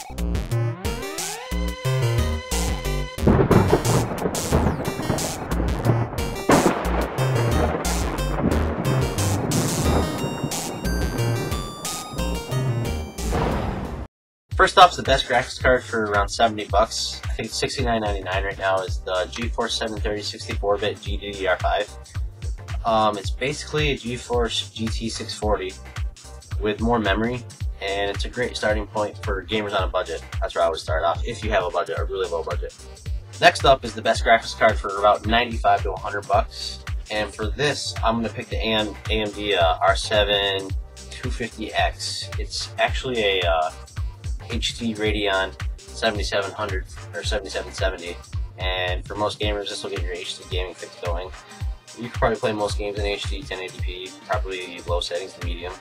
First off is the best graphics card for around 70 bucks. I think it's $69.99 right now. Is the Geforce 730 64-bit GDDR5. It's basically a Geforce GT 640 with more memory, and it's a great starting point for gamers on a budget. That's where I would start off if you have a budget, a really low budget. Next up is the best graphics card for about 95 to 100 bucks. And for this, I'm going to pick the AMD R7 250X. It's actually a HD Radeon 7700 or 7770, and for most gamers this will get your HD gaming fix going. You can probably play most games in HD 1080p, probably low settings to medium.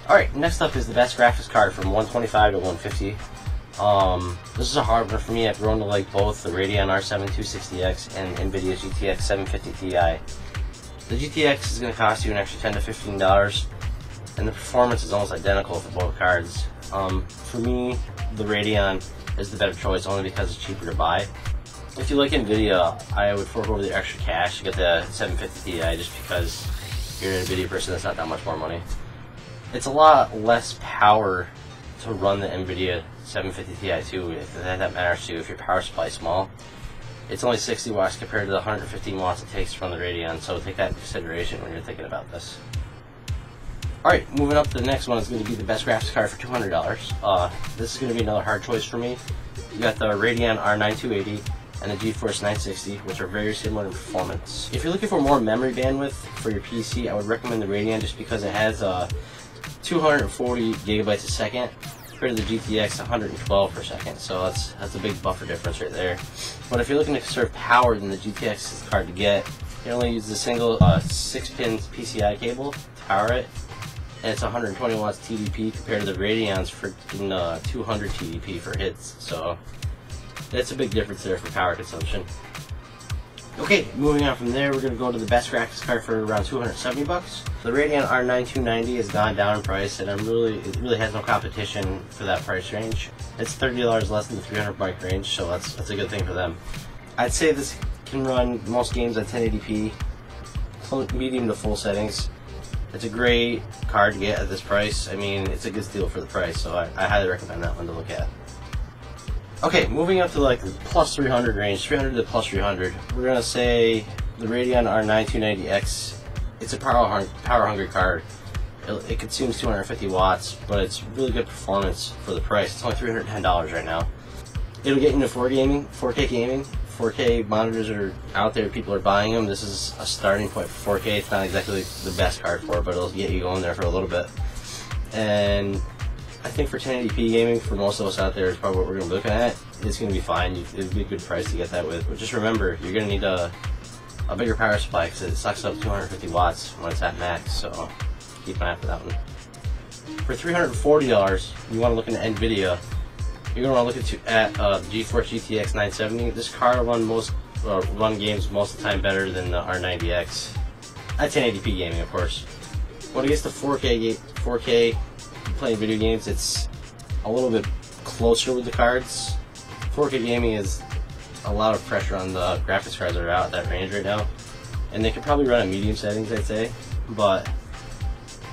Alright, next up is the best graphics card from 125 to 150. This is a hard one for me. I've grown to like both the Radeon R7 260X and NVIDIA GTX 750 Ti. The GTX is going to cost you an extra $10 to $15, and the performance is almost identical for both cards. For me, the Radeon is the better choice only because it's cheaper to buy. If you like NVIDIA, I would fork over the extra cash to get the 750 Ti just because you're an NVIDIA person. That's not that much more money. It's a lot less power to run the NVIDIA 750 Ti too, if that matters to you, if your power supply is small. It's only 60 watts compared to the 115 watts it takes to run the Radeon, so take that into consideration when you're thinking about this. Alright, moving up to the next one is going to be the best graphics card for $200. This is going to be another hard choice for me. You got the Radeon R9 280 and the Geforce 960, which are very similar in performance. If you're looking for more memory bandwidth for your PC, I would recommend the Radeon just because it has 240 gigabytes a second compared to the GTX 112 per second, so that's a big buffer difference right there. But if you're looking to conserve power, then the GTX is hard to get. You only use a single 6-pin PCI cable to power it, and it's 120 watts TDP compared to the Radeon's freaking 200 TDP for hits, so that's a big difference there for power consumption. Okay, moving on from there, we're going to go to the best graphics card for around 270 bucks. The Radeon R9 290 has gone down in price, and it really has no competition for that price range. It's $30 less than the 300 bike range, so that's a good thing for them. I'd say this can run most games at 1080p, medium to full settings. It's a great card to get at this price. I mean, it's a good steal for the price, so I highly recommend that one to look at. Okay, moving up to like the plus 300 range, 300 to plus 300, we're going to say the Radeon R9 290X. It's a power-hungry card. It consumes 250 watts, but it's really good performance for the price. It's only $310 right now. It'll get into 4K gaming. 4K monitors are out there, people are buying them. This is a starting point for 4K. It's not exactly the best card for it, but it'll get you going there for a little bit. And I think for 1080p gaming, for most of us out there, is probably what we're going to be looking at. It's going to be fine. It'll be a good price to get that with. But just remember, you're going to need a bigger power supply because it sucks up 250 watts when it's at max. So keep an eye out for that one. For $340, you want to look into NVIDIA. You're going to want to look at the Geforce Gtx 970. This card will run games most of the time better than the R90X. At 1080p gaming, of course. When it gets to 4K playing video games, it's a little bit closer with the cards. 4K gaming is a lot of pressure on the graphics cards that are out at that range right now, and they can probably run at medium settings, I'd say. But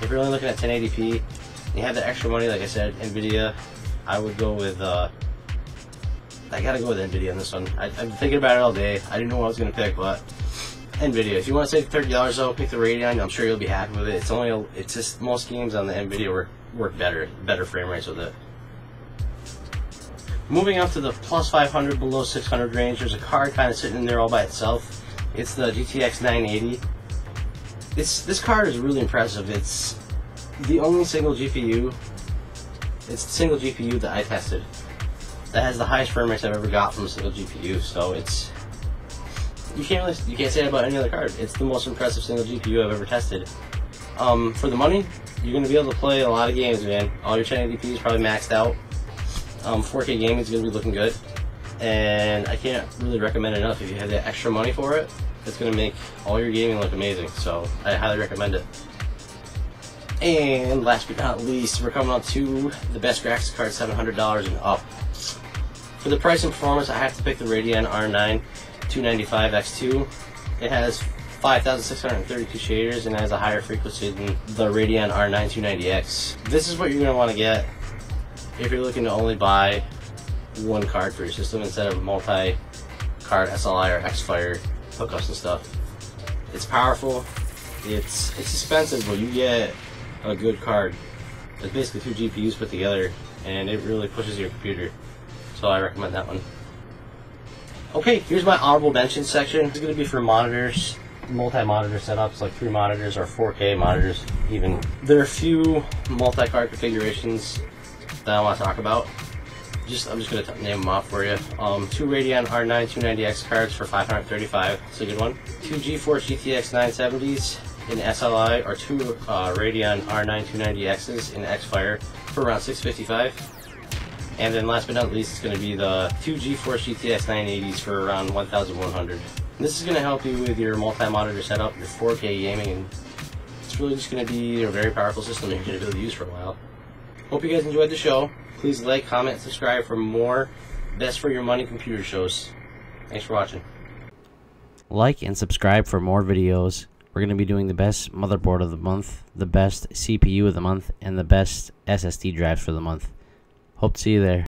if you're only looking at 1080p and you have the extra money, like I said, NVIDIA, I would go with I gotta go with NVIDIA on this one. I've been thinking about it all day. I didn't know what I was gonna pick, but NVIDIA. If you want to save $30 though, pick the Radeon. I'm sure you'll be happy with it. It's just most games on the NVIDIA work better frame rates with it. Moving up to the plus 500 below 600 range, there's a card kind of sitting in there all by itself. It's the GTX 980. This card is really impressive. It's the only single GPU. It's the single GPU that I tested that has the highest frame rates I've ever got from a single GPU. So you can't say that about any other card. It's the most impressive single GPU I've ever tested. For the money, you're going to be able to play a lot of games, man. All your 1080p is probably maxed out. 4K gaming is going to be looking good, and I can't really recommend it enough. If you have the extra money for it, it's going to make all your gaming look amazing. So I highly recommend it. And last but not least, we're coming up to the best graphics card, $700 and up. For the price and performance, I have to pick the Radeon R9 295X2. It has 5,632 shaders and has a higher frequency than the Radeon R9 290X. This is what you're going to want to get if you're looking to only buy one card for your system instead of multi-card SLI or X-Fire hookups and stuff. It's powerful, it's expensive, but you get a good card. It's basically 2 GPUs put together, and it really pushes your computer. So I recommend that one. Okay, here's my honorable mentions section. It's going to be for monitors, multi-monitor setups, like 3 monitors or 4K monitors even. There are a few multi-card configurations that I want to talk about. I'm just going to name them off for you. 2 Radeon R9 290X cards for $535. That's a good one. 2 Geforce Gtx 970s in SLI, or 2 Radeon R9 290Xs in X-Fire for around $655. And then last but not least, it's going to be the 2 Geforce Gtx 980s for around $1,100. This is going to help you with your multi-monitor setup, your 4K gaming, and it's really just going to be a very powerful system you're going to be able to use for a while. Hope you guys enjoyed the show. Please like, comment, and subscribe for more best for your money computer shows. Thanks for watching. Like and subscribe for more videos. We're going to be doing the best motherboard of the month, the best CPU of the month, and the best SSD drives for the month. Hope to see you there.